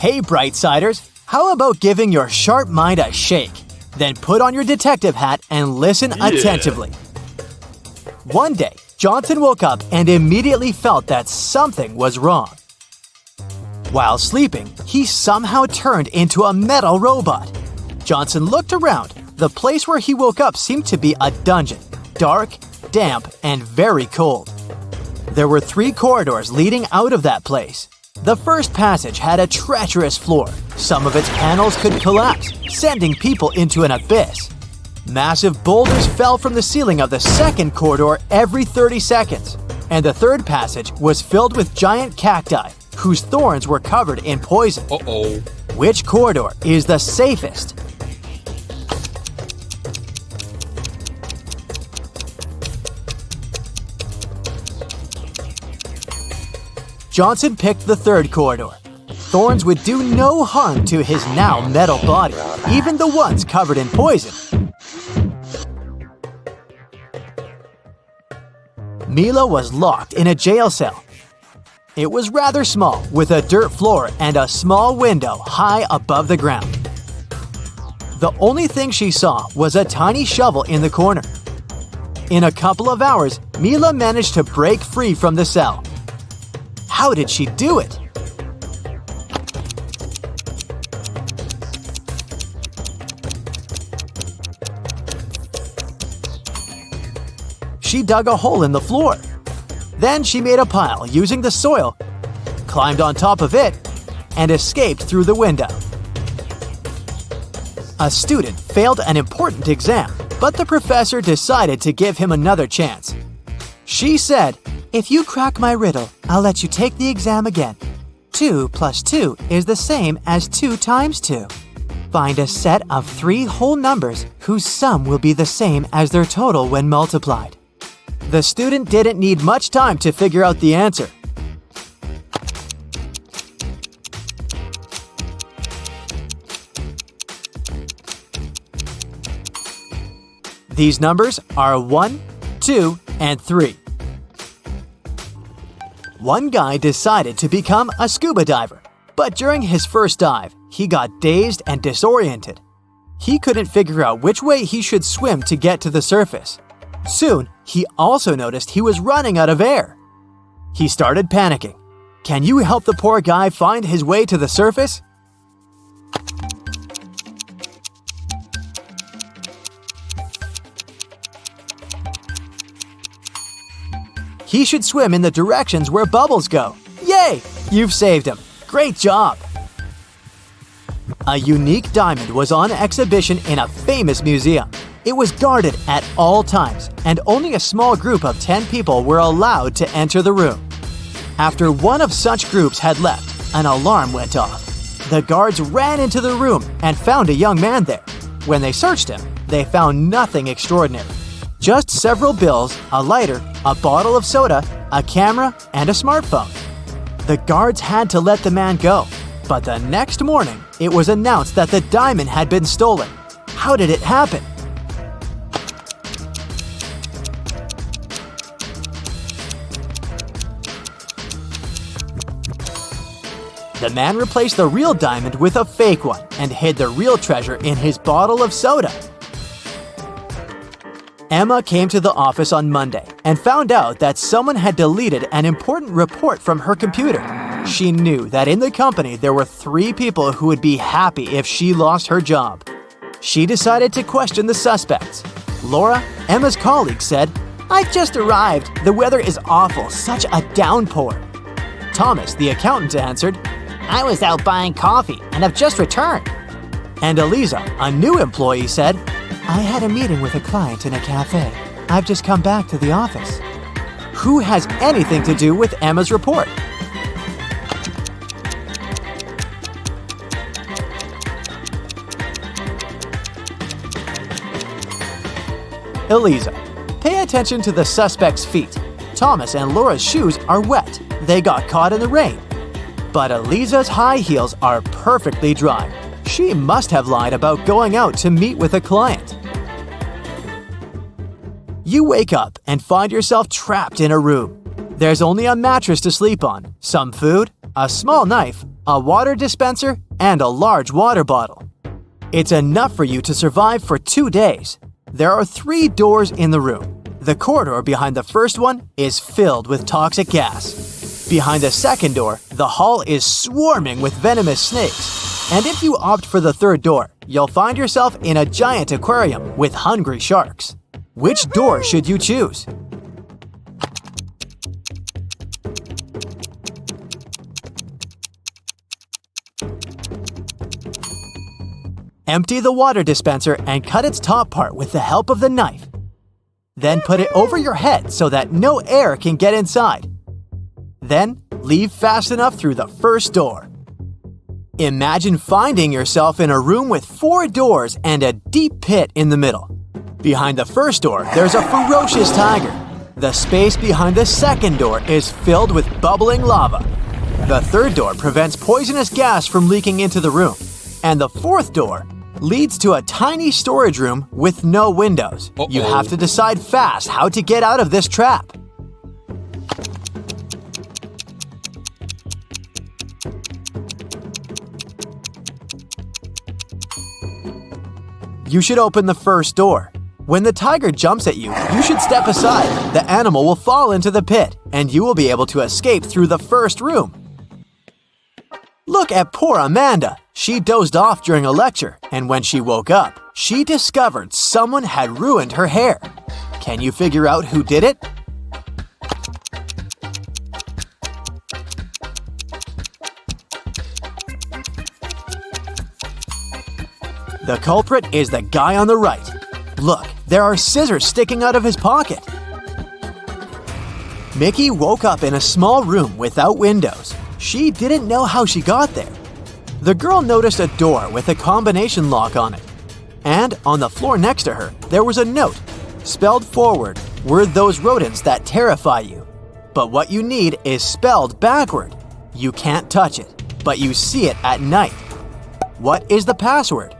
Hey, Brightsiders, how about giving your sharp mind a shake? Then put on your detective hat and listen attentively. One day, Johnson woke up and immediately felt that something was wrong. While sleeping, he somehow turned into a metal robot. Johnson looked around. The place where he woke up seemed to be a dungeon, dark, damp, and very cold. There were 3 corridors leading out of that place. The first passage had a treacherous floor. Some of its panels could collapse, sending people into an abyss. Massive boulders fell from the ceiling of the second corridor every 30 seconds. And the third passage was filled with giant cacti, whose thorns were covered in poison. Which corridor is the safest? Johnson picked the third corridor. Thorns would do no harm to his now metal body, even the ones covered in poison. Mila was locked in a jail cell. It was rather small, with a dirt floor and a small window high above the ground. The only thing she saw was a tiny shovel in the corner. In a couple of hours, Mila managed to break free from the cell. How did she do it? She dug a hole in the floor. Then she made a pile using the soil, climbed on top of it, and escaped through the window. A student failed an important exam, but the professor decided to give him another chance. She said, "If you crack my riddle, I'll let you take the exam again. 2 plus 2 is the same as 2 times 2. Find a set of 3 whole numbers whose sum will be the same as their total when multiplied." The student didn't need much time to figure out the answer. These numbers are 1, 2, and 3. One guy decided to become a scuba diver, but during his first dive, he got dazed and disoriented. He couldn't figure out which way he should swim to get to the surface. Soon, he also noticed he was running out of air. He started panicking. Can you help the poor guy find his way to the surface? He should swim in the directions where bubbles go. Yay! You've saved him. Great job! A unique diamond was on exhibition in a famous museum. It was guarded at all times, and only a small group of 10 people were allowed to enter the room. After one of such groups had left, an alarm went off. The guards ran into the room and found a young man there. When they searched him, they found nothing extraordinary. Just several bills, a lighter, a bottle of soda, a camera, and a smartphone. The guards had to let the man go, but the next morning, it was announced that the diamond had been stolen. How did it happen? The man replaced the real diamond with a fake one and hid the real treasure in his bottle of soda. Emma came to the office on Monday and found out that someone had deleted an important report from her computer. She knew that in the company there were 3 people who would be happy if she lost her job. She decided to question the suspects. Laura, Emma's colleague, said, "I've just arrived. The weather is awful, such a downpour." Thomas, the accountant, answered, "I was out buying coffee and have just returned." And Eliza, a new employee, said, "I had a meeting with a client in a cafe. I've just come back to the office." Who has anything to do with Emma's report? Eliza. Pay attention to the suspect's feet. Thomas and Laura's shoes are wet. They got caught in the rain. But Eliza's high heels are perfectly dry. She must have lied about going out to meet with a client. You wake up and find yourself trapped in a room. There's only a mattress to sleep on, some food, a small knife, a water dispenser, and a large water bottle. It's enough for you to survive for 2 days. There are 3 doors in the room. The corridor behind the first one is filled with toxic gas. Behind the second door, the hall is swarming with venomous snakes. And if you opt for the third door, you'll find yourself in a giant aquarium with hungry sharks. Which door should you choose? Empty the water dispenser and cut its top part with the help of the knife. Then put it over your head so that no air can get inside. Then leave fast enough through the first door. Imagine finding yourself in a room with 4 doors and a deep pit in the middle. Behind the first door, there's a ferocious tiger. The space behind the second door is filled with bubbling lava. The third door prevents poisonous gas from leaking into the room. And the fourth door leads to a tiny storage room with no windows. You have to decide fast how to get out of this trap. You should open the first door. When the tiger jumps at you, you should step aside. The animal will fall into the pit, and you will be able to escape through the first room. Look at poor Amanda. She dozed off during a lecture, and when she woke up, she discovered someone had ruined her hair. Can you figure out who did it? The culprit is the guy on the right. Look, there are scissors sticking out of his pocket. Mickey woke up in a small room without windows. She didn't know how she got there. The girl noticed a door with a combination lock on it. And on the floor next to her, there was a note. Spelled forward were those rodents that terrify you. But what you need is spelled backward. You can't touch it, but you see it at night. What is the password?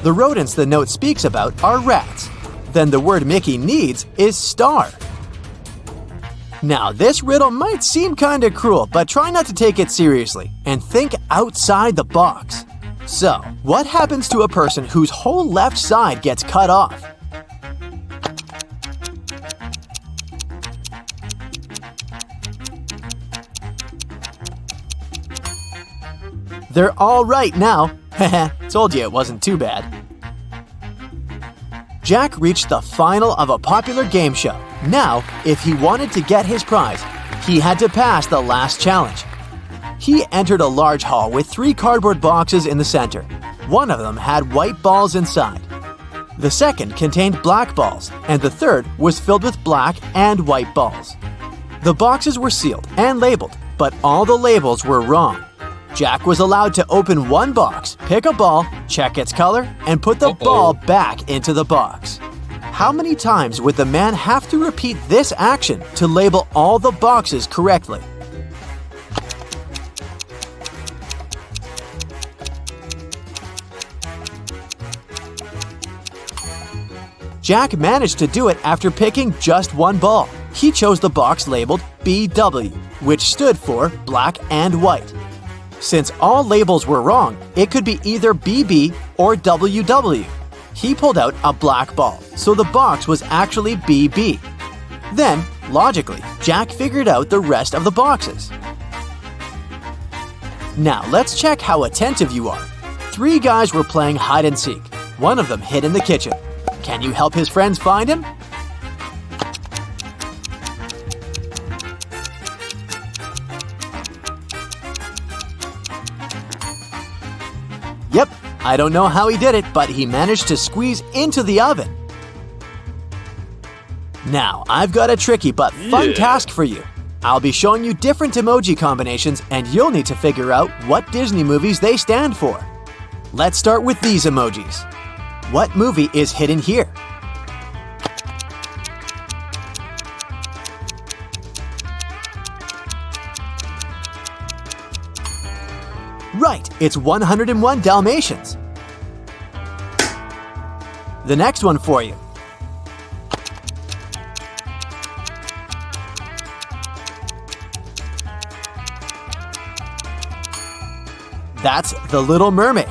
The rodents the note speaks about are rats. Then the word Mickey needs is star. Now, this riddle might seem kinda cruel, but try not to take it seriously and think outside the box. So, what happens to a person whose whole left side gets cut off? They're all right now. Heh, told you it wasn't too bad. Jack reached the final of a popular game show. Now, if he wanted to get his prize, he had to pass the last challenge. He entered a large hall with 3 cardboard boxes in the center. One of them had white balls inside. The second contained black balls, and the third was filled with black and white balls. The boxes were sealed and labeled, but all the labels were wrong. Jack was allowed to open one box, pick a ball, check its color, and put the ball back into the box. How many times would the man have to repeat this action to label all the boxes correctly? Jack managed to do it after picking just one ball. He chose the box labeled BW, which stood for black and white. Since all labels were wrong, it could be either BB or WW. He pulled out a black ball, so the box was actually BB. Then, logically, Jack figured out the rest of the boxes. Now, let's check how attentive you are. 3 guys were playing hide and seek. One of them hid in the kitchen. Can you help his friends find him? Yep, I don't know how he did it, but he managed to squeeze into the oven. Now, I've got a tricky but fun task for you. I'll be showing you different emoji combinations, and you'll need to figure out what Disney movies they stand for. Let's start with these emojis. What movie is hidden here? Right, it's 101 Dalmatians. The next one for you. That's The Little Mermaid.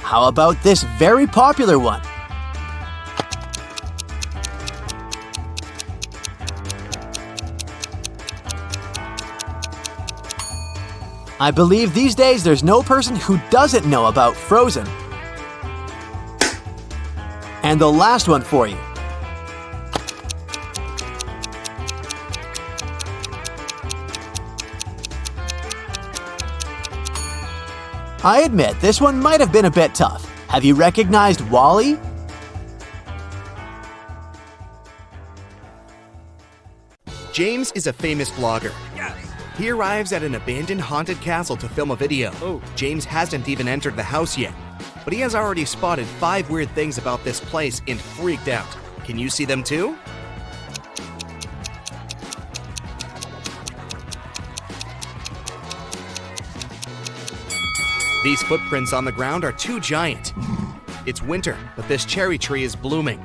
How about this very popular one? I believe these days there's no person who doesn't know about Frozen. And the last one for you. I admit, this one might have been a bit tough. Have you recognized WALL-E? James is a famous vlogger. He arrives at an abandoned haunted castle to film a video. James hasn't even entered the house yet, but he has already spotted 5 weird things about this place and freaked out. Can you see them too? These footprints on the ground are too giant. It's winter, but this cherry tree is blooming.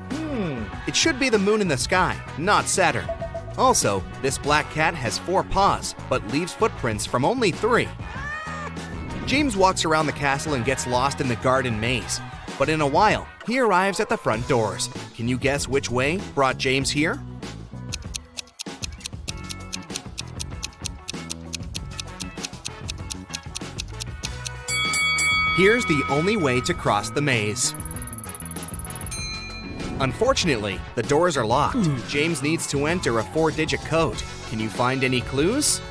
It should be the moon in the sky, not Saturn. Also, this black cat has 4 paws, but leaves footprints from only 3. James walks around the castle and gets lost in the garden maze. But in a while, he arrives at the front doors. Can you guess which way brought James here? Here's the only way to cross the maze. Unfortunately, the doors are locked. James needs to enter a 4-digit code. Can you find any clues?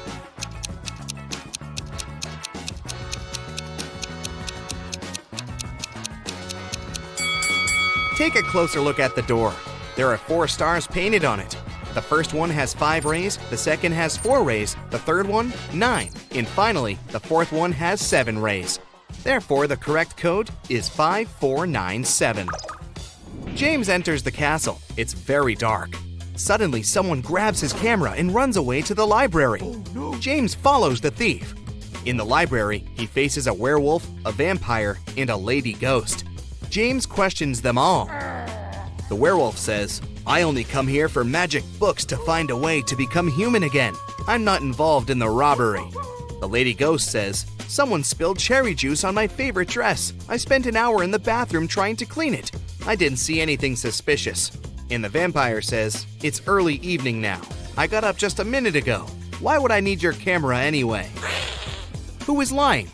Take a closer look at the door. There are 4 stars painted on it. The first one has 5 rays, the second has 4 rays, the third one, 9, and finally, the fourth one has 7 rays. Therefore, the correct code is 5497. James enters the castle. It's very dark. Suddenly, someone grabs his camera and runs away to the library. James follows the thief. In the library, he faces a werewolf, a vampire, and a lady ghost. James questions them all. The werewolf says, "I only come here for magic books to find a way to become human again. I'm not involved in the robbery." The lady ghost says, "Someone spilled cherry juice on my favorite dress. I spent an hour in the bathroom trying to clean it. I didn't see anything suspicious." And the vampire says, "It's early evening now. I got up just a minute ago. Why would I need your camera anyway?" Who is lying?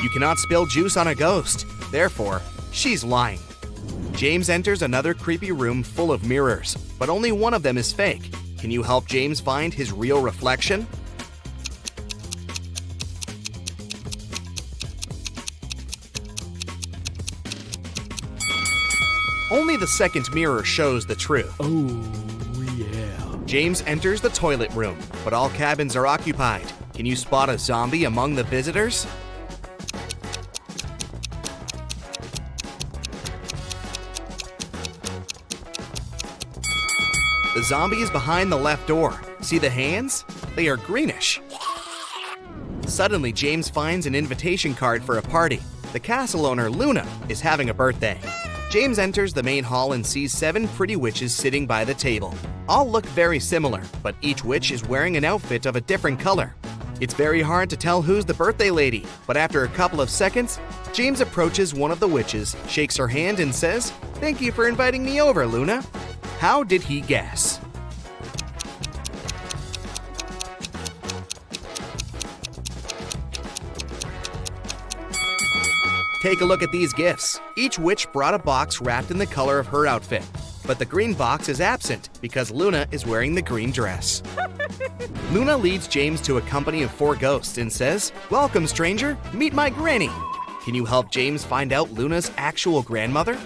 You cannot spill juice on a ghost. Therefore, she's lying. James enters another creepy room full of mirrors, but only one of them is fake. Can you help James find his real reflection? Only the second mirror shows the truth. Oh, yeah. James enters the toilet room, but all cabins are occupied. Can you spot a zombie among the visitors? The zombie is behind the left door. See the hands? They are greenish. Suddenly, James finds an invitation card for a party. The castle owner, Luna, is having a birthday. James enters the main hall and sees 7 pretty witches sitting by the table. All look very similar, but each witch is wearing an outfit of a different color. It's very hard to tell who's the birthday lady, but after a couple of seconds, James approaches one of the witches, shakes her hand, and says, "Thank you for inviting me over, Luna." How did he guess? Take a look at these gifts. Each witch brought a box wrapped in the color of her outfit, but the green box is absent because Luna is wearing the green dress. Luna leads James to a company of 4 ghosts and says, "Welcome, stranger. Meet my granny." Can you help James find out Luna's actual grandmother?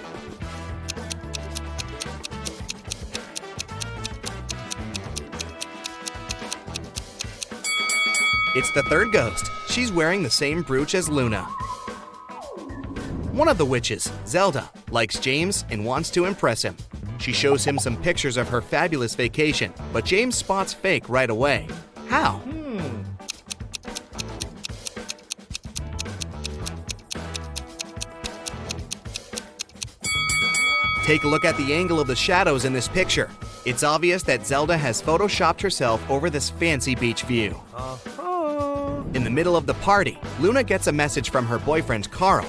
It's the third ghost. She's wearing the same brooch as Luna. One of the witches, Zelda, likes James and wants to impress him. She shows him some pictures of her fabulous vacation, but James spots fake right away. How? Take a look at the angle of the shadows in this picture. It's obvious that Zelda has photoshopped herself over this fancy beach view. In the middle of the party, Luna gets a message from her boyfriend Carl.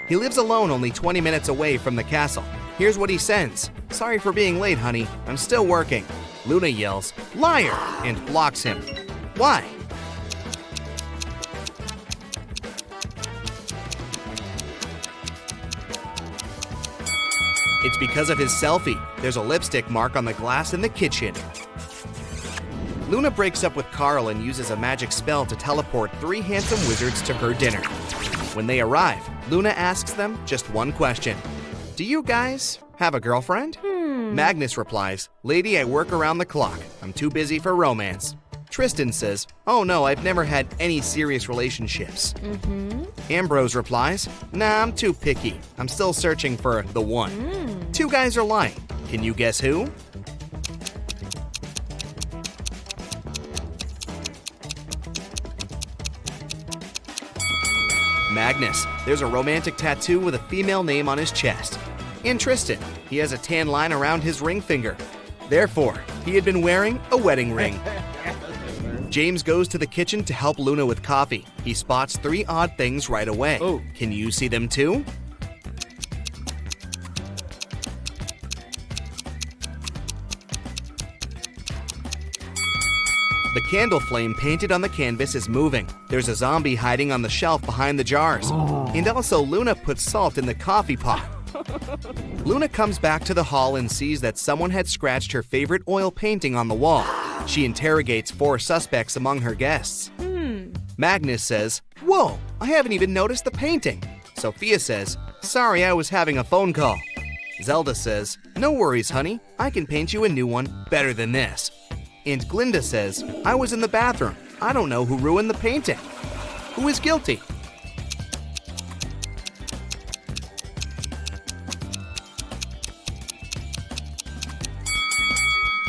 He lives alone only 20 minutes away from the castle. Here's what he sends. "Sorry for being late, honey. I'm still working." Luna yells, "Liar!" and blocks him. Why? It's because of his selfie. There's a lipstick mark on the glass in the kitchen. Luna breaks up with Carl and uses a magic spell to teleport 3 handsome wizards to her dinner. When they arrive, Luna asks them just one question. "Do you guys have a girlfriend?" Magnus replies, "Lady, I work around the clock. I'm too busy for romance." Tristan says, "Oh no, I've never had any serious relationships." Ambrose replies, "Nah, I'm too picky. I'm still searching for the one." 2 guys are lying. Can you guess who? Magnus. There's a romantic tattoo with a female name on his chest. And Tristan. He has a tan line around his ring finger. Therefore, he had been wearing a wedding ring. James goes to the kitchen to help Luna with coffee. He spots 3 odd things right away. Oh. Can you see them too? The candle flame painted on the canvas is moving. There's a zombie hiding on the shelf behind the jars. And also Luna puts salt in the coffee pot. Luna comes back to the hall and sees that someone had scratched her favorite oil painting on the wall. She interrogates 4 suspects among her guests. Magnus says, "Whoa, I haven't even noticed the painting." Sophia says, "Sorry, I was having a phone call." Zelda says, "No worries, honey. I can paint you a new one better than this." And Glinda says, "I was in the bathroom. I don't know who ruined the painting. Who is guilty?"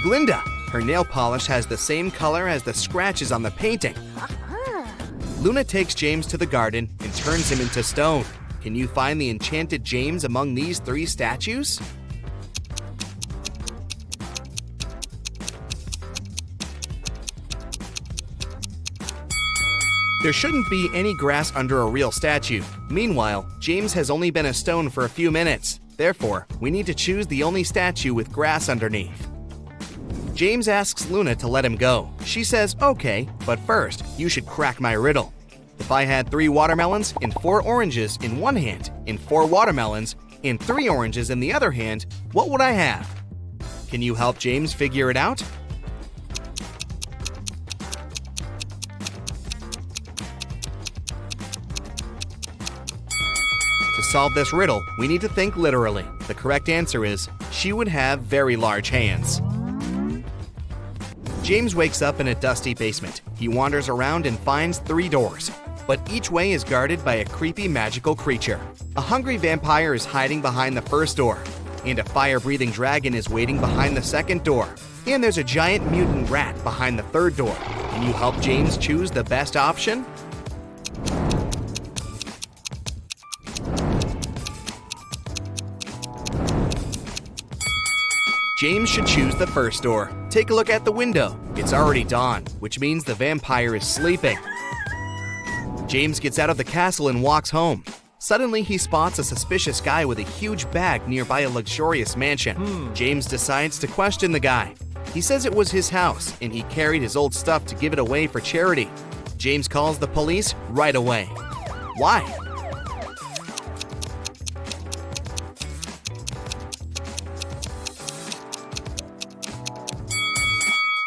Glinda. Her nail polish has the same color as the scratches on the painting. Luna takes James to the garden and turns him into stone. Can you find the enchanted James among these 3 statues? There shouldn't be any grass under a real statue. Meanwhile, James has only been a stone for a few minutes. Therefore, we need to choose the only statue with grass underneath. James asks Luna to let him go. She says, "Okay, but first, you should crack my riddle. If I had 3 watermelons and 4 oranges in one hand, and 4 watermelons and 3 oranges in the other hand, what would I have?" Can you help James figure it out? To solve this riddle, we need to think literally. The correct answer is, she would have very large hands. James wakes up in a dusty basement. He wanders around and finds 3 doors, but each way is guarded by a creepy magical creature. A hungry vampire is hiding behind the first door, and a fire-breathing dragon is waiting behind the second door. And there's a giant mutant rat behind the third door. Can you help James choose the best option? James should choose the first door. Take a look at the window. It's already dawn, which means the vampire is sleeping. James gets out of the castle and walks home. Suddenly, he spots a suspicious guy with a huge bag nearby a luxurious mansion. James decides to question the guy. He says it was his house, and he carried his old stuff to give it away for charity. James calls the police right away. Why?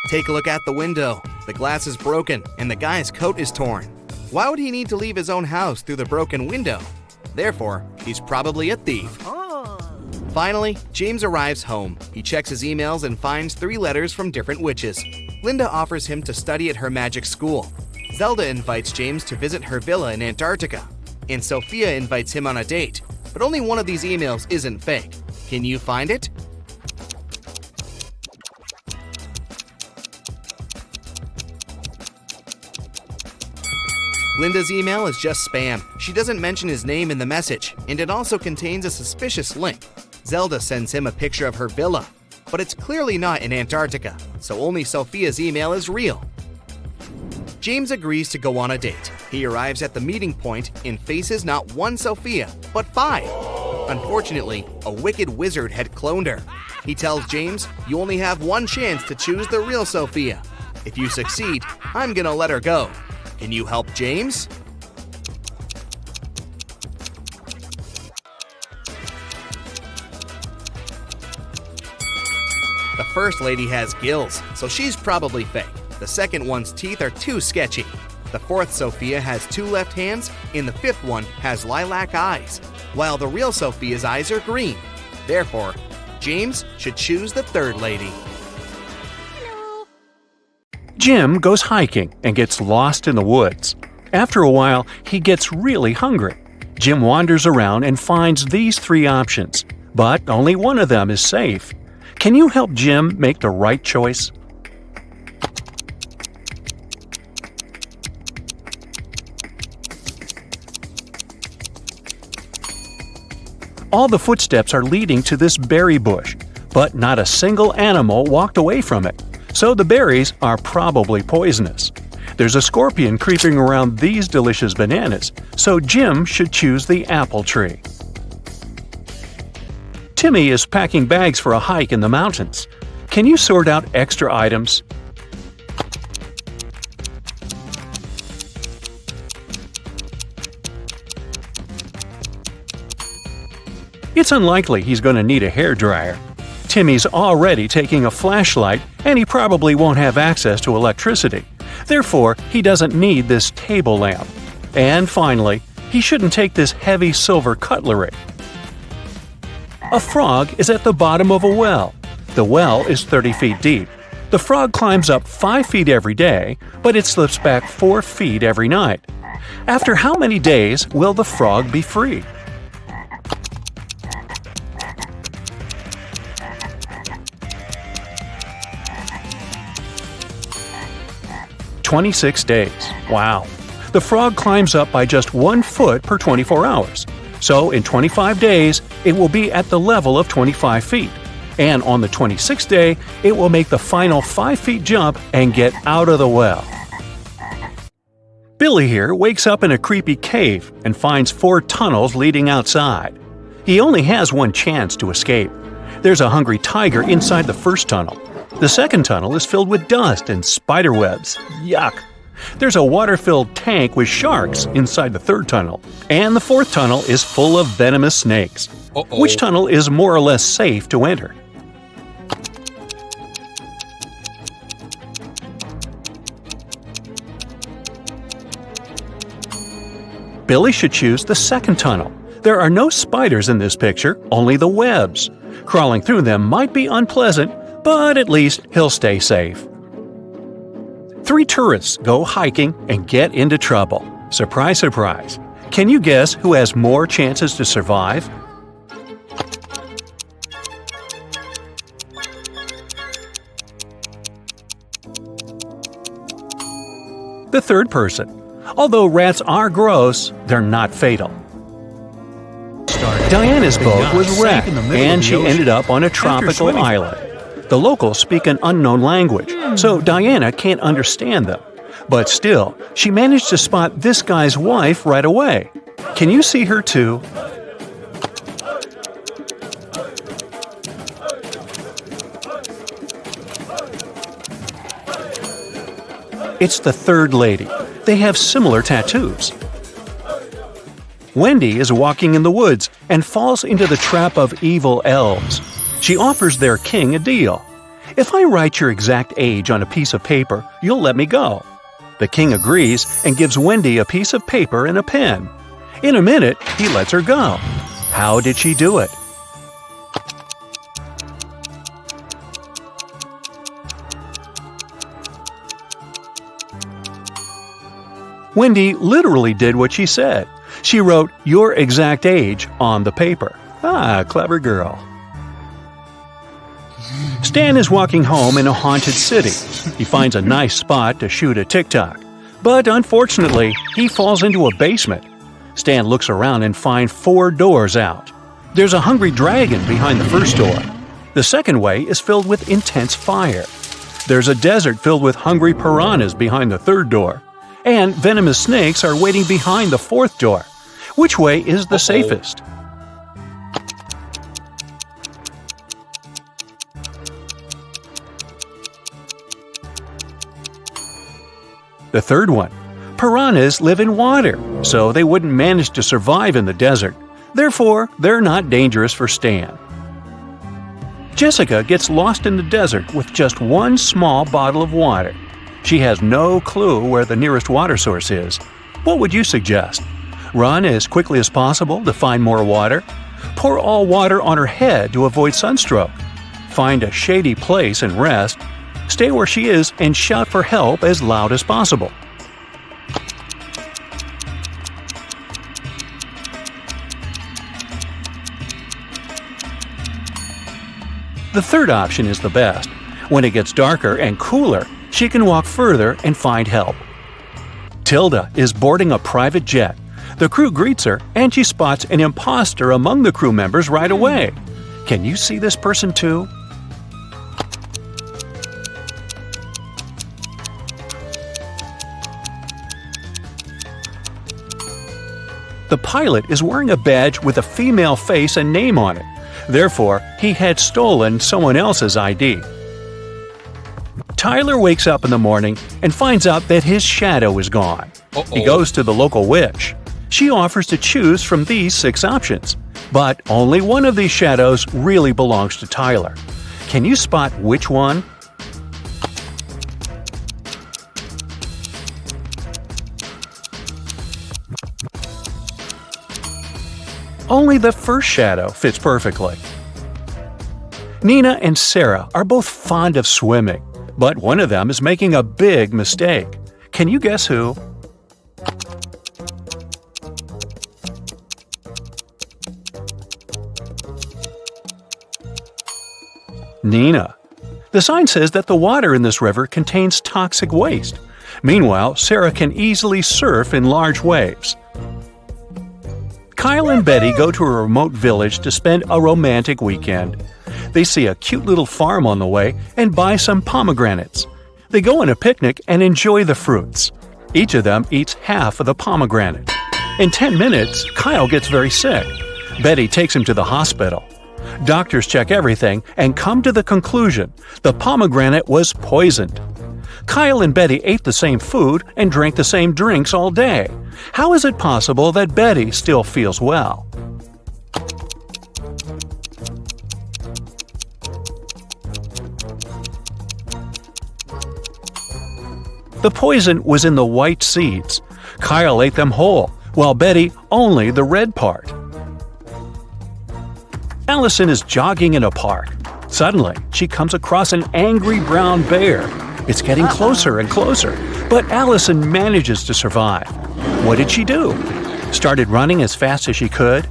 Take a look at the window. The glass is broken, and the guy's coat is torn. Why would he need to leave his own house through the broken window? Therefore, he's probably a thief. Finally, James arrives home. He checks his emails and finds 3 letters from different witches. Linda offers him to study at her magic school. Zelda invites James to visit her villa in Antarctica. And Sophia invites him on a date. But only one of these emails isn't fake. Can you find it? Linda's email is just spam. She doesn't mention his name in the message, and it also contains a suspicious link. Zelda sends him a picture of her villa, but it's clearly not in Antarctica, so only Sophia's email is real. James agrees to go on a date. He arrives at the meeting point and faces not one Sophia, but 5. Unfortunately, a wicked wizard had cloned her. He tells James, "You only have one chance to choose the real Sophia. If you succeed, I'm gonna let her go. Can you help James?" The first lady has gills, so she's probably fake. The second one's teeth are too sketchy. The fourth Sophia has 2 left hands, and the 5th one has lilac eyes, while the real Sophia's eyes are green. Therefore, James should choose the third lady. Jim goes hiking and gets lost in the woods. After a while, he gets really hungry. Jim wanders around and finds these 3 options, but only one of them is safe. Can you help Jim make the right choice? All the footsteps are leading to this berry bush, but not a single animal walked away from it, so the berries are probably poisonous. There's a scorpion creeping around these delicious bananas, so Jim should choose the apple tree. Timmy is packing bags for a hike in the mountains. Can you sort out extra items? It's unlikely he's going to need a hairdryer. Timmy's already taking a flashlight, and he probably won't have access to electricity. Therefore, he doesn't need this table lamp. And finally, he shouldn't take this heavy silver cutlery. A frog is at the bottom of a well. The well is 30 feet deep. The frog climbs up 5 feet every day, but it slips back 4 feet every night. After how many days will the frog be free? "26 days. Wow. The frog climbs up by just 1 foot per 24 hours. So in 25 days, it will be at the level of 25 feet. And on the 26th day, it will make the final 5 feet jump and get out of the well." Billy here wakes up in a creepy cave and finds 4 tunnels leading outside. He only has one chance to escape. There's a hungry tiger inside the first tunnel. The second tunnel is filled with dust and spider webs. Yuck! There's a water-filled tank with sharks inside the third tunnel. And the fourth tunnel is full of venomous snakes. Which tunnel is more or less safe to enter? Billy should choose the second tunnel. There are no spiders in this picture, only the webs. Crawling through them might be unpleasant, but at least he'll stay safe. 3 tourists go hiking and get into trouble. Surprise, surprise. Can you guess who has more chances to survive? The third person. Although rats are gross, they're not fatal. Diana's boat was wrecked, and she ended up on a tropical island. The locals speak an unknown language, so Diana can't understand them. But still, she managed to spot this guy's wife right away. Can you see her too? It's the third lady. They have similar tattoos. Wendy is walking in the woods and falls into the trap of evil elves. She offers their king a deal. "If I write your exact age on a piece of paper, you'll let me go." The king agrees and gives Wendy a piece of paper and a pen. In a minute, he lets her go. How did she do it? Wendy literally did what she said. She wrote your exact age on the paper. Ah, clever girl. Stan is walking home in a haunted city. He finds a nice spot to shoot a TikTok. But unfortunately, he falls into a basement. Stan looks around and finds 4 doors out. There's a hungry dragon behind the first door. The second way is filled with intense fire. There's a desert filled with hungry piranhas behind the third door. And venomous snakes are waiting behind the fourth door. Which way is the safest? The third one. Piranhas live in water, so they wouldn't manage to survive in the desert. Therefore, they're not dangerous for Stan. Jessica gets lost in the desert with just one small bottle of water. She has no clue where the nearest water source is. What would you suggest? Run as quickly as possible to find more water? Pour all water on her head to avoid sunstroke? Find a shady place and rest? Stay where she is and shout for help as loud as possible. The third option is the best. When it gets darker and cooler, she can walk further and find help. Tilda is boarding a private jet. The crew greets her, and she spots an impostor among the crew members right away. Can you see this person too? The pilot is wearing a badge with a female face and name on it. Therefore, he had stolen someone else's ID. Tyler wakes up in the morning and finds out that his shadow is gone. He goes to the local witch. She offers to choose from these 6 options, but only one of these shadows really belongs to Tyler. Can you spot which one? Only the first shadow fits perfectly. Nina and Sarah are both fond of swimming, but one of them is making a big mistake. Can you guess who? Nina. The sign says that the water in this river contains toxic waste. Meanwhile, Sarah can easily surf in large waves. Kyle and Betty go to a remote village to spend a romantic weekend. They see a cute little farm on the way and buy some pomegranates. They go on a picnic and enjoy the fruits. Each of them eats half of the pomegranate. In 10 minutes, Kyle gets very sick. Betty takes him to the hospital. Doctors check everything and come to the conclusion the pomegranate was poisoned. Kyle and Betty ate the same food and drank the same drinks all day. How is it possible that Betty still feels well? The poison was in the white seeds. Kyle ate them whole, while Betty only the red part. Allison is jogging in a park. Suddenly, she comes across an angry brown bear. It's getting closer and closer, but Allison manages to survive. What did she do? Started running as fast as she could?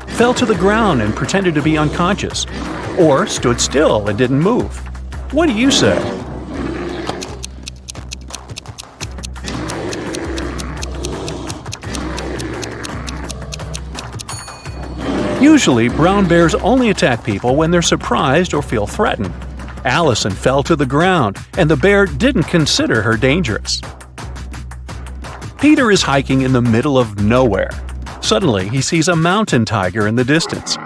Fell to the ground and pretended to be unconscious? Or stood still and didn't move? What do you say? Usually, brown bears only attack people when they're surprised or feel threatened. Allison fell to the ground, and the bear didn't consider her dangerous. Peter is hiking in the middle of nowhere. Suddenly, he sees a mountain tiger in the distance.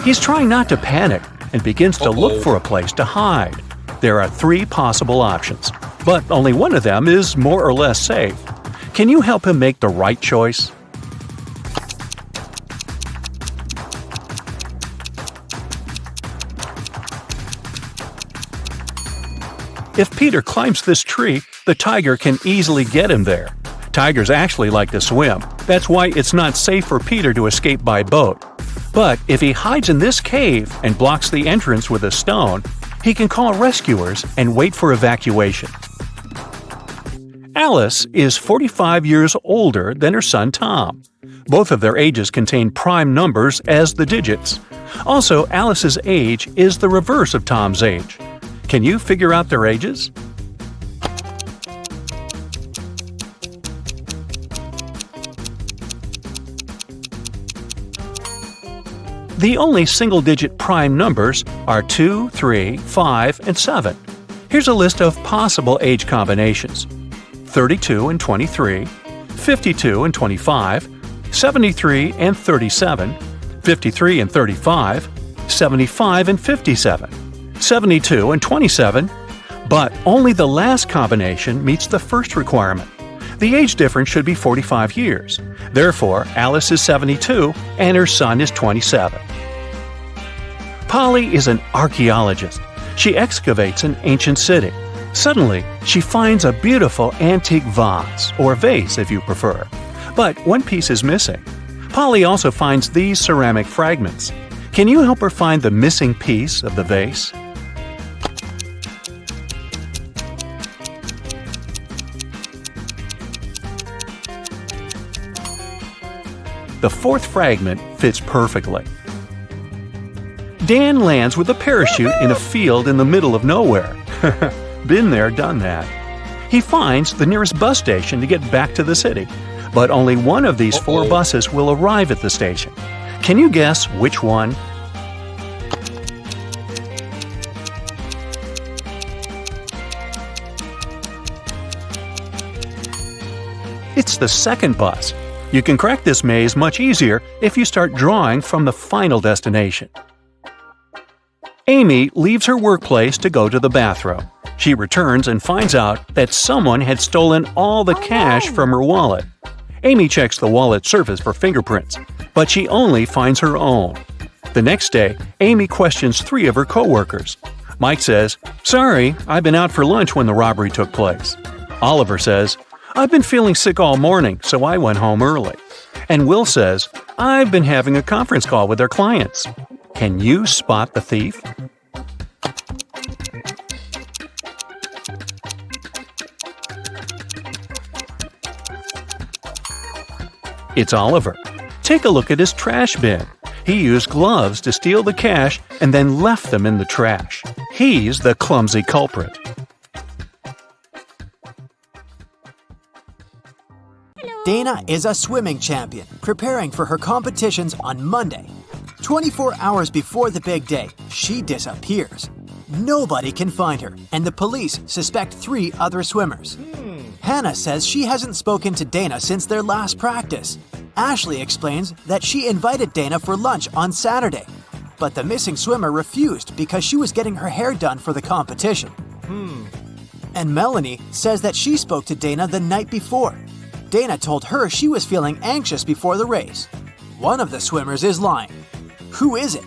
He's trying not to panic and begins to look for a place to hide. There are 3 possible options, but only one of them is more or less safe. Can you help him make the right choice? If Peter climbs this tree, the tiger can easily get him there. Tigers actually like to swim. That's why it's not safe for Peter to escape by boat. But if he hides in this cave and blocks the entrance with a stone, he can call rescuers and wait for evacuation. Alice is 45 years older than her son Tom. Both of their ages contain prime numbers as the digits. Also, Alice's age is the reverse of Tom's age. Can you figure out their ages? The only single-digit prime numbers are 2, 3, 5, and 7. Here's a list of possible age combinations: 32 and 23, 52 and 25, 73 and 37, 53 and 35, 75 and 57, 72 and 27, but only the last combination meets the first requirement. The age difference should be 45 years. Therefore, Alice is 72 and her son is 27. Polly is an archaeologist. She excavates an ancient city. Suddenly, she finds a beautiful antique vase, or vase if you prefer. But one piece is missing. Polly also finds these ceramic fragments. Can you help her find the missing piece of the vase? The fourth fragment fits perfectly. Dan lands with a parachute in a field in the middle of nowhere. Been there, done that. He finds the nearest bus station to get back to the city, but only one of these 4 buses will arrive at the station. Can you guess which one? It's the second bus. You can crack this maze much easier if you start drawing from the final destination. Amy leaves her workplace to go to the bathroom. She returns and finds out that someone had stolen all the cash from her wallet. Amy checks the wallet's surface for fingerprints, but she only finds her own. The next day, Amy questions 3 of her coworkers. Mike says, "Sorry, I've been out for lunch when the robbery took place." Oliver says, "I've been feeling sick all morning, so I went home early." And Will says, "I've been having a conference call with our clients." Can you spot the thief? It's Oliver. Take a look at his trash bin. He used gloves to steal the cash and then left them in the trash. He's the clumsy culprit. Dana is a swimming champion, preparing for her competitions on Monday. 24 hours before the big day, she disappears. Nobody can find her, and the police suspect 3 other swimmers. Hannah says she hasn't spoken to Dana since their last practice. Ashley explains that she invited Dana for lunch on Saturday, but the missing swimmer refused because she was getting her hair done for the competition. And Melanie says that she spoke to Dana the night before. Dana told her she was feeling anxious before the race. One of the swimmers is lying. Who is it?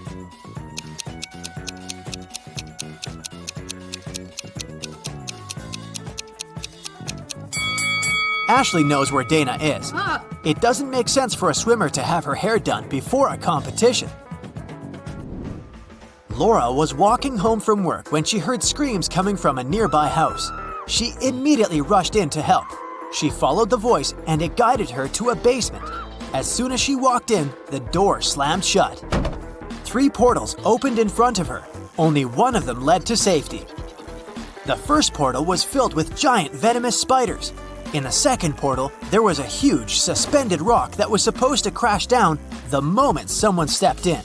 Ashley knows where Dana is. It doesn't make sense for a swimmer to have her hair done before a competition. Laura was walking home from work when she heard screams coming from a nearby house. She immediately rushed in to help. She followed the voice and it guided her to a basement. As soon as she walked in, the door slammed shut. 3 portals opened in front of her. Only one of them led to safety. The first portal was filled with giant venomous spiders. In the second portal, there was a huge suspended rock that was supposed to crash down the moment someone stepped in.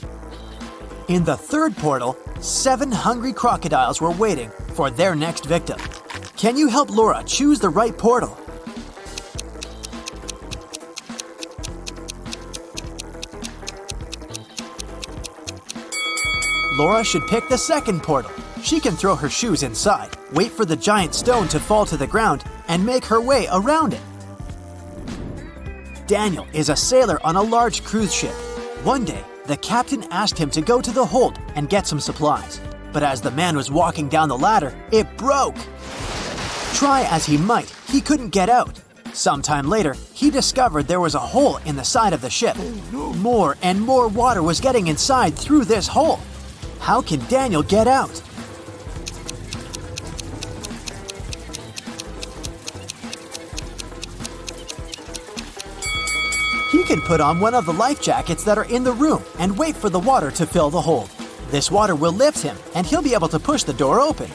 In the third portal, 7 hungry crocodiles were waiting for their next victim. Can you help Laura choose the right portal? Laura should pick the second portal. She can throw her shoes inside, wait for the giant stone to fall to the ground, and make her way around it. Daniel is a sailor on a large cruise ship. One day, the captain asked him to go to the hold and get some supplies. But as the man was walking down the ladder, it broke. Try as he might, he couldn't get out. Sometime later, he discovered there was a hole in the side of the ship. More and more water was getting inside through this hole. How can Daniel get out? He can put on one of the life jackets that are in the room and wait for the water to fill the hole. This water will lift him and he'll be able to push the door open.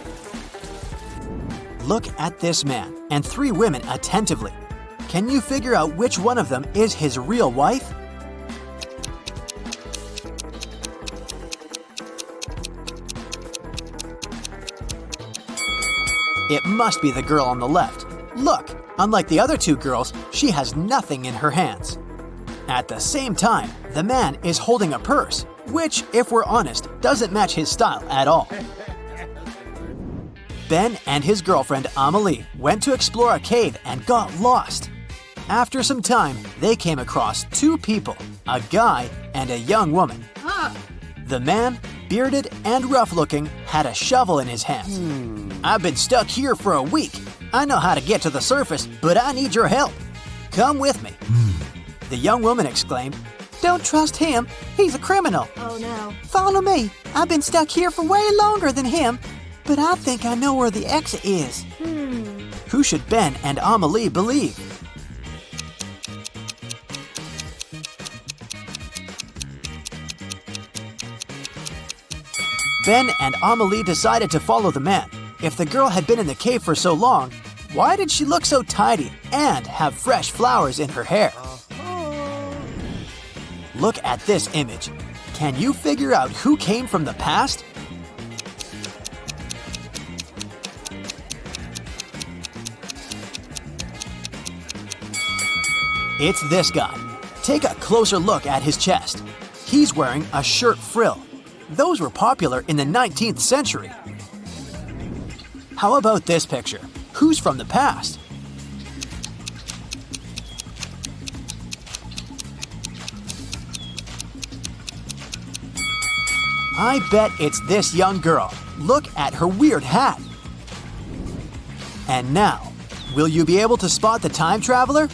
Look at this man and 3 women attentively. Can you figure out which one of them is his real wife? It must be the girl on the left. Look, unlike the other two girls, she has nothing in her hands. At the same time, the man is holding a purse, which, if we're honest, doesn't match his style at all. Ben and his girlfriend Amelie went to explore a cave and got lost. After some time, they came across two people, a guy and a young woman. The man, bearded and rough-looking, had a shovel in his hands. "I've been stuck here for a week. I know how to get to the surface, but I need your help. Come with me." The young woman exclaimed, "Don't trust him. He's a criminal." Oh no. "Follow me. I've been stuck here for way longer than him, but I think I know where the exit is." Who should Ben and Amelie believe? Ben and Amelie decided to follow the man. If the girl had been in the cave for so long, why did she look so tidy and have fresh flowers in her hair? Look at this image. Can you figure out who came from the past? It's this guy. Take a closer look at his chest. He's wearing a shirt frill. Those were popular in the 19th century. How about this picture? Who's from the past? I bet it's this young girl. Look at her weird hat. And now, will you be able to spot the time traveler?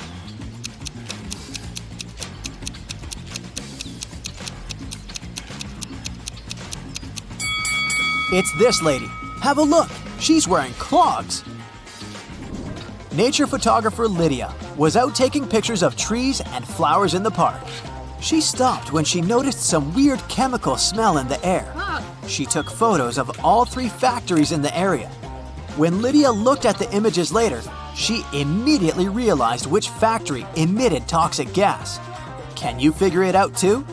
It's this lady. Have a look. She's wearing clogs. Nature photographer Lydia was out taking pictures of trees and flowers in the park. She stopped when she noticed some weird chemical smell in the air. She took photos of all three factories in the area. When Lydia looked at the images later, she immediately realized which factory emitted toxic gas. Can you figure it out too?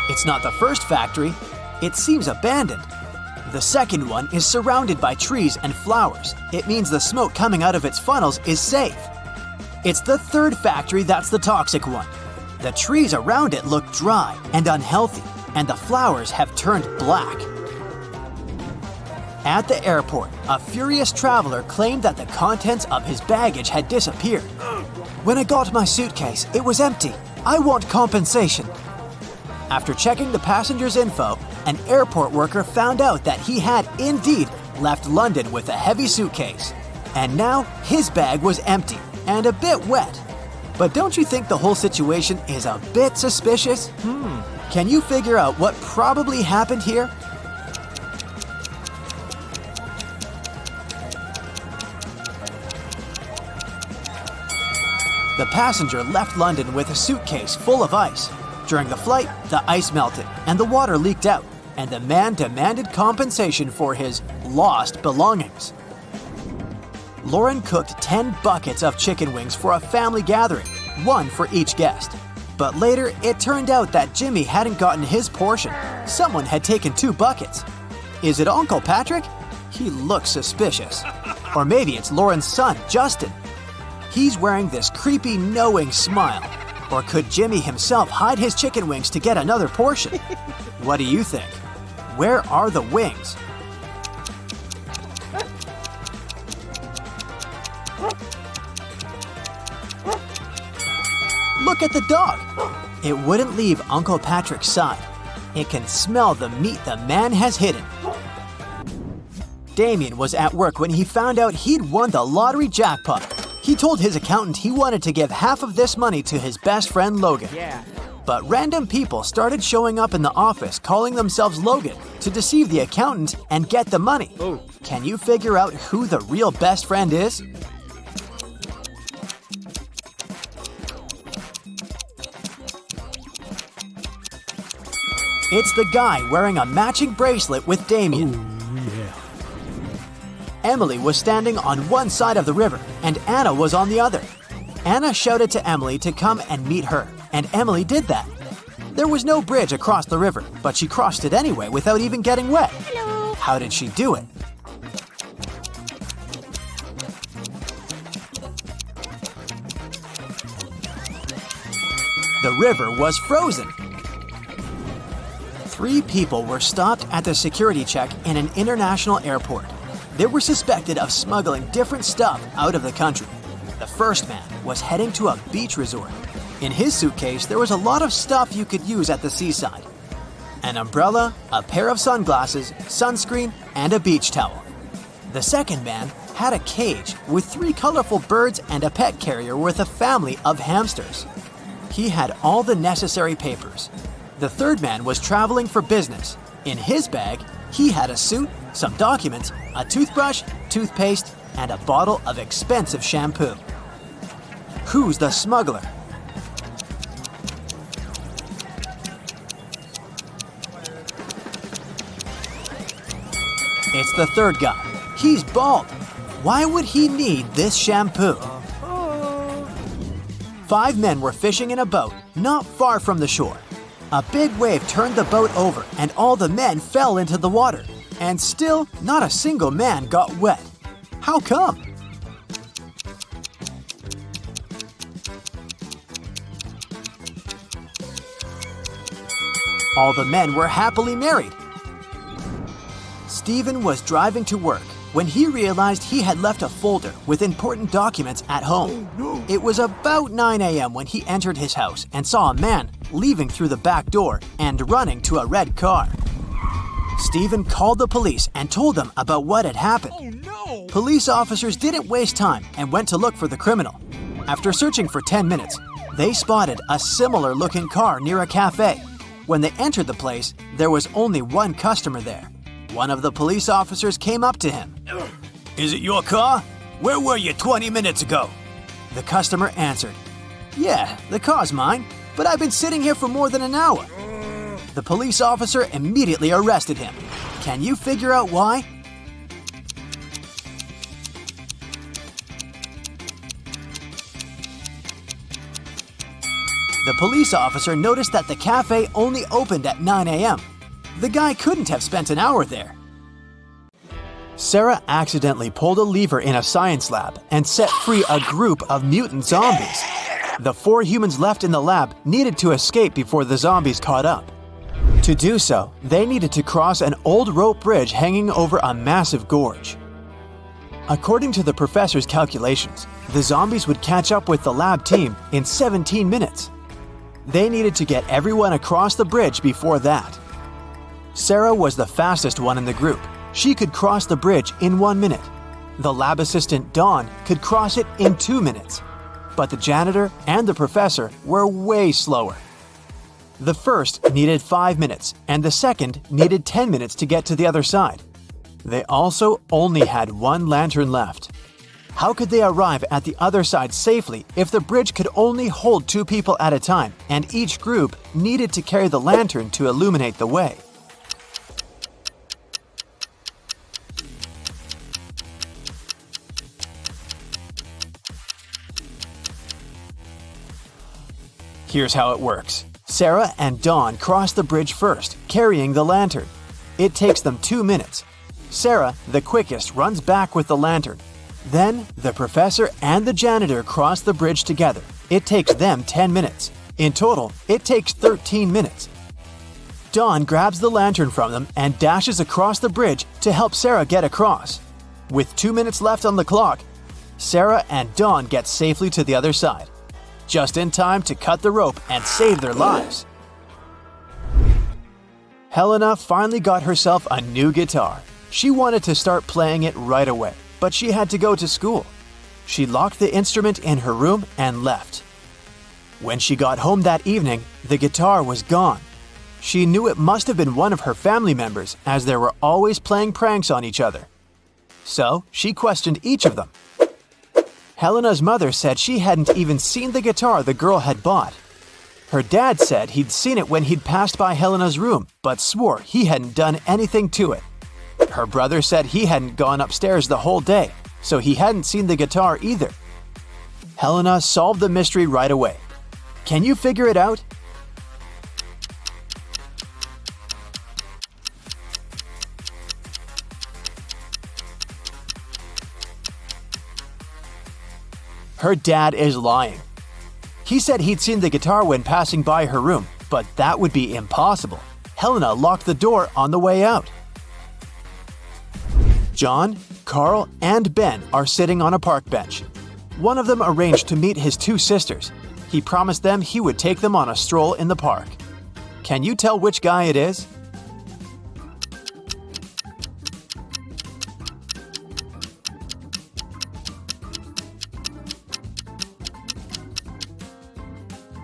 It's not the first factory. It seems abandoned. The second one is surrounded by trees and flowers. It means the smoke coming out of its funnels is safe. It's the third factory that's the toxic one. The trees around it look dry and unhealthy, and the flowers have turned black. At the airport, a furious traveler claimed that the contents of his baggage had disappeared. "When I got my suitcase, it was empty. I want compensation." After checking the passenger's info, an airport worker found out that he had indeed left London with a heavy suitcase. And now his bag was empty and a bit wet. But don't you think the whole situation is a bit suspicious? Can you figure out what probably happened here? The passenger left London with a suitcase full of ice. During the flight, the ice melted and the water leaked out, and the man demanded compensation for his lost belongings. Lauren cooked 10 buckets of chicken wings for a family gathering, one for each guest. But later, it turned out that Jimmy hadn't gotten his portion. Someone had taken 2 buckets. Is it Uncle Patrick? He looks suspicious. Or maybe it's Lauren's son, Justin. He's wearing this creepy, knowing smile. Or could Jimmy himself hide his chicken wings to get another portion? What do you think? Where are the wings? Look at the dog. It wouldn't leave Uncle Patrick's side. It can smell the meat the man has hidden. Damien was at work when he found out he'd won the lottery jackpot. He told his accountant he wanted to give half of this money to his best friend Logan. But random people started showing up in the office calling themselves Logan to deceive the accountant and get the money. Can you figure out who the real best friend is? It's the guy wearing a matching bracelet with Damien. Emily was standing on one side of the river, and Anna was on the other. Anna shouted to Emily to come and meet her, and Emily did that. There was no bridge across the river, but she crossed it anyway without even getting wet. Hello. How did she do it? The river was frozen. 3 people were stopped at the security check in an international airport. They were suspected of smuggling different stuff out of the country. The first man was heading to a beach resort. In his suitcase, there was a lot of stuff you could use at the seaside. An umbrella, a pair of sunglasses, sunscreen, and a beach towel. The second man had a cage with 3 colorful birds and a pet carrier with a family of hamsters. He had all the necessary papers. The third man was traveling for business. In his bag, he had a suit, some documents, a toothbrush, toothpaste, and a bottle of expensive shampoo. Who's the smuggler? It's the third guy. He's bald. Why would he need this shampoo? 5 men were fishing in a boat not far from the shore. A big wave turned the boat over and all the men fell into the water. And still, not a single man got wet. How come? All the men were happily married. Stephen was driving to work when he realized he had left a folder with important documents at home. It was about 9 a.m. when he entered his house and saw a man leaving through the back door and running to a red car. Stephen called the police and told them about what had happened. Police officers didn't waste time and went to look for the criminal. After searching for 10 minutes, they spotted a similar-looking car near a cafe. When they entered the place, there was only one customer there. One of the police officers came up to him. "Is it your car? Where were you 20 minutes ago?" The customer answered, "Yeah, the car's mine, but I've been sitting here for more than an hour." The police officer immediately arrested him. Can you figure out why? The police officer noticed that the cafe only opened at 9 a.m. The guy couldn't have spent an hour there. Sarah accidentally pulled a lever in a science lab and set free a group of mutant zombies. The 4 humans left in the lab needed to escape before the zombies caught up. To do so, they needed to cross an old rope bridge hanging over a massive gorge. According to the professor's calculations, the zombies would catch up with the lab team in 17 minutes. They needed to get everyone across the bridge before that. Sarah was the fastest one in the group. She could cross the bridge in 1 minute. The lab assistant, Dawn, could cross it in 2 minutes. But the janitor and the professor were way slower. The first needed 5 minutes, and the second needed 10 minutes to get to the other side. They also only had 1 lantern left. How could they arrive at the other side safely if the bridge could only hold 2 people at a time and each group needed to carry the lantern to illuminate the way? Here's how it works. Sarah and Dawn cross the bridge first, carrying the lantern. It takes them 2 minutes. Sarah, the quickest, runs back with the lantern. Then, the professor and the janitor cross the bridge together. It takes them 10 minutes. In total, it takes 13 minutes. Dawn grabs the lantern from them and dashes across the bridge to help Sarah get across. With 2 minutes left on the clock, Sarah and Dawn get safely to the other side. Just in time to cut the rope and save their lives. Helena finally got herself a new guitar. She wanted to start playing it right away, but she had to go to school. She locked the instrument in her room and left. When she got home that evening, the guitar was gone. She knew it must have been one of her family members, as they were always playing pranks on each other. So she questioned each of them. Helena's mother said she hadn't even seen the guitar the girl had bought. Her dad said he'd seen it when he'd passed by Helena's room, but swore he hadn't done anything to it. Her brother said he hadn't gone upstairs the whole day, so he hadn't seen the guitar either. Helena solved the mystery right away. Can you figure it out? Her dad is lying. He said he'd seen the guitar when passing by her room, but that would be impossible. Helena locked the door on the way out. John, Carl, and Ben are sitting on a park bench. One of them arranged to meet his two sisters. He promised them he would take them on a stroll in the park. Can you tell which guy it is?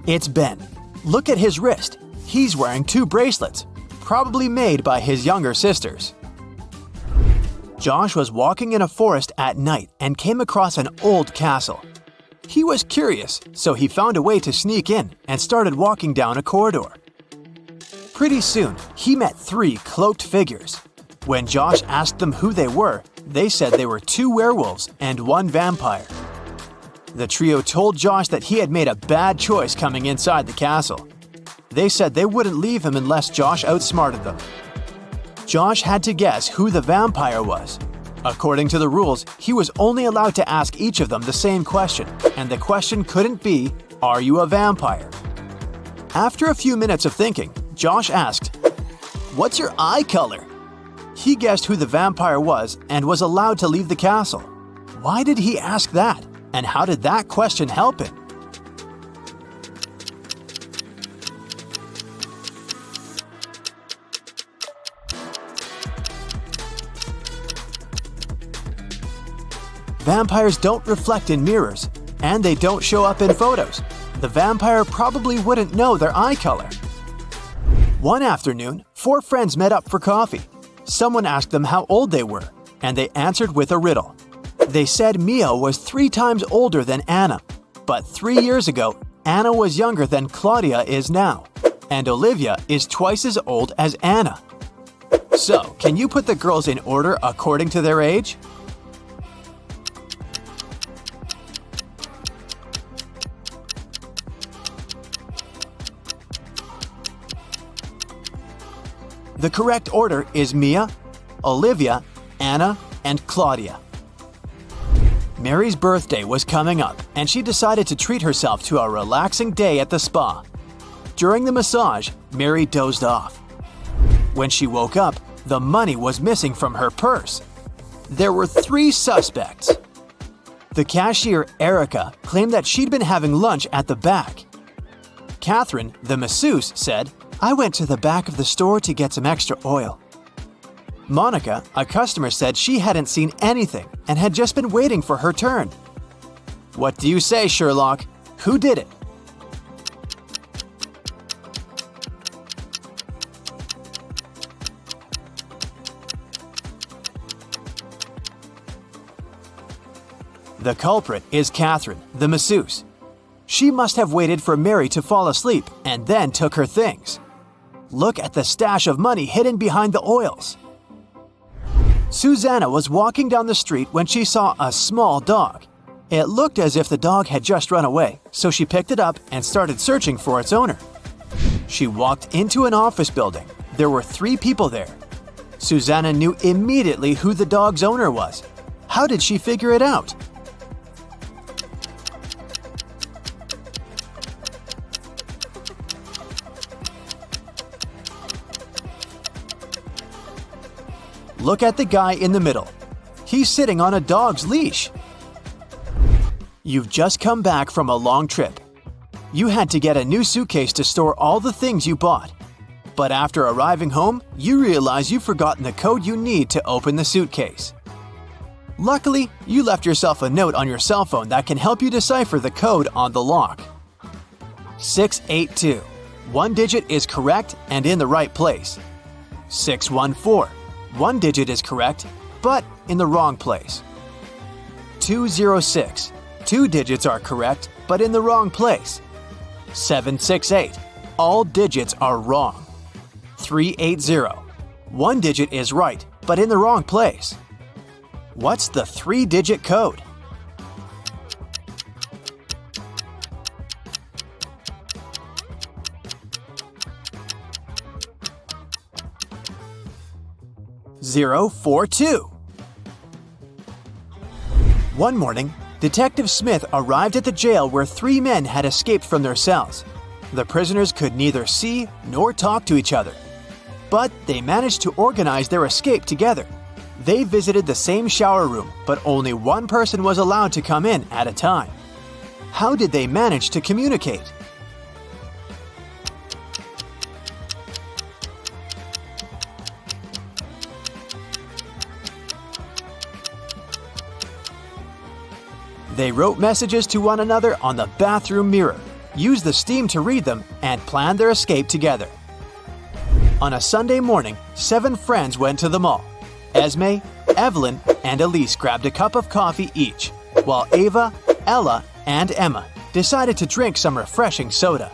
It's Ben. Look at his wrist. He's wearing two bracelets, probably made by his younger sisters. Josh was walking in a forest at night and came across an old castle. He was curious, so he found a way to sneak in and started walking down a corridor. Pretty soon, he met three cloaked figures. When Josh asked them who they were, they said they were two werewolves and one vampire. The trio told Josh that he had made a bad choice coming inside the castle. They said they wouldn't leave him unless Josh outsmarted them. Josh had to guess who the vampire was. According to the rules, he was only allowed to ask each of them the same question, and the question couldn't be, "Are you a vampire?" After a few minutes of thinking, Josh asked, "What's your eye color?" He guessed who the vampire was and was allowed to leave the castle. Why did he ask that? And how did that question help him? Vampires don't reflect in mirrors, and they don't show up in photos. The vampire probably wouldn't know their eye color. One afternoon, four friends met up for coffee. Someone asked them how old they were, and they answered with a riddle. They said Mia was 3 times older than Anna, but 3 years ago, Anna was younger than Claudia is now, and Olivia is twice as old as Anna. So, can you put the girls in order according to their age? The correct order is Mia, Olivia, Anna, and Claudia. Mary's birthday was coming up, and she decided to treat herself to a relaxing day at the spa. During the massage, Mary dozed off. When she woke up, the money was missing from her purse. There were 3 suspects. The cashier, Erica, claimed that she'd been having lunch at the back. Catherine, the masseuse, said, "I went to the back of the store to get some extra oil." Monica, a customer, said she hadn't seen anything and had just been waiting for her turn. What do you say, Sherlock? Who did it? The culprit is Catherine, the masseuse. She must have waited for Mary to fall asleep and then took her things. Look at the stash of money hidden behind the oils. Susanna was walking down the street when she saw a small dog. It looked as if the dog had just run away, so she picked it up and started searching for its owner. She walked into an office building. There were 3 people there. Susanna knew immediately who the dog's owner was. How did she figure it out? Look at the guy in the middle. He's sitting on a dog's leash. You've just come back from a long trip. You had to get a new suitcase to store all the things you bought. But after arriving home, you realize you've forgotten the code you need to open the suitcase. Luckily, you left yourself a note on your cell phone that can help you decipher the code on the lock. 682. 1 digit is correct and in the right place. 614. 1 digit is correct, but in the wrong place. 206. 2 digits are correct, but in the wrong place. 768. All digits are wrong. 380. 1 digit is right, but in the wrong place. What's the 3-digit code? Zero, 4, 2. One morning, Detective Smith arrived at the jail where 3 men had escaped from their cells. The prisoners could neither see nor talk to each other. But they managed to organize their escape together. They visited the same shower room, but only one person was allowed to come in at a time. How did they manage to communicate? They wrote messages to one another on the bathroom mirror, used the steam to read them, and planned their escape together. On a Sunday morning, 7 friends went to the mall. Esme, Evelyn, and Elise grabbed a cup of coffee each, while Ava, Ella, and Emma decided to drink some refreshing soda.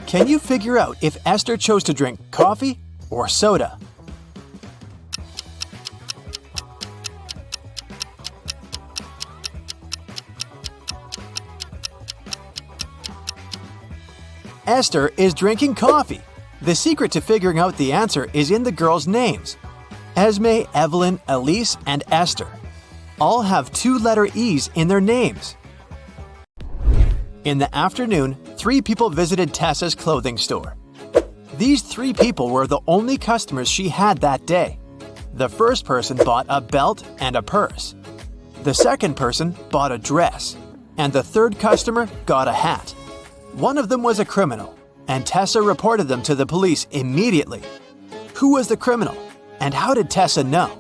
Can you figure out if Esther chose to drink coffee or soda? Esther is drinking coffee. The secret to figuring out the answer is in the girls' names. Esme, Evelyn, Elise, and Esther all have 2-letter E's in their names. In the afternoon, 3 people visited Tessa's clothing store. These 3 people were the only customers she had that day. The first person bought a belt and a purse. The second person bought a dress. And the third customer got a hat. One of them was a criminal, and Tessa reported them to the police immediately. Who was the criminal, and how did Tessa know?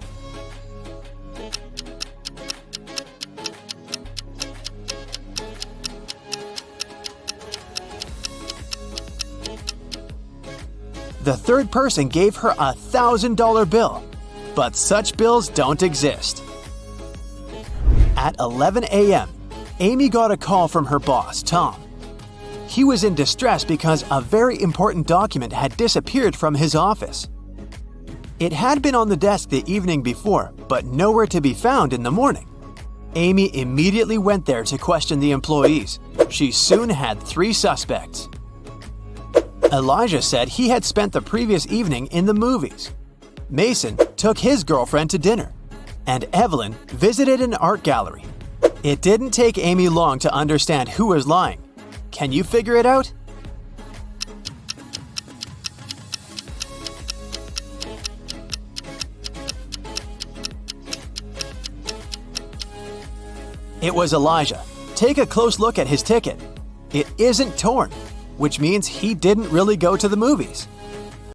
The third person gave her a $1,000 bill, but such bills don't exist. At 11 a.m., Amy got a call from her boss, Tom. He was in distress because a very important document had disappeared from his office. It had been on the desk the evening before, but nowhere to be found in the morning. Amy immediately went there to question the employees. She soon had 3 suspects. Elijah said he had spent the previous evening in the movies. Mason took his girlfriend to dinner. And Evelyn visited an art gallery. It didn't take Amy long to understand who was lying. Can you figure it out? It was Elijah. Take a close look at his ticket. It isn't torn, which means he didn't really go to the movies.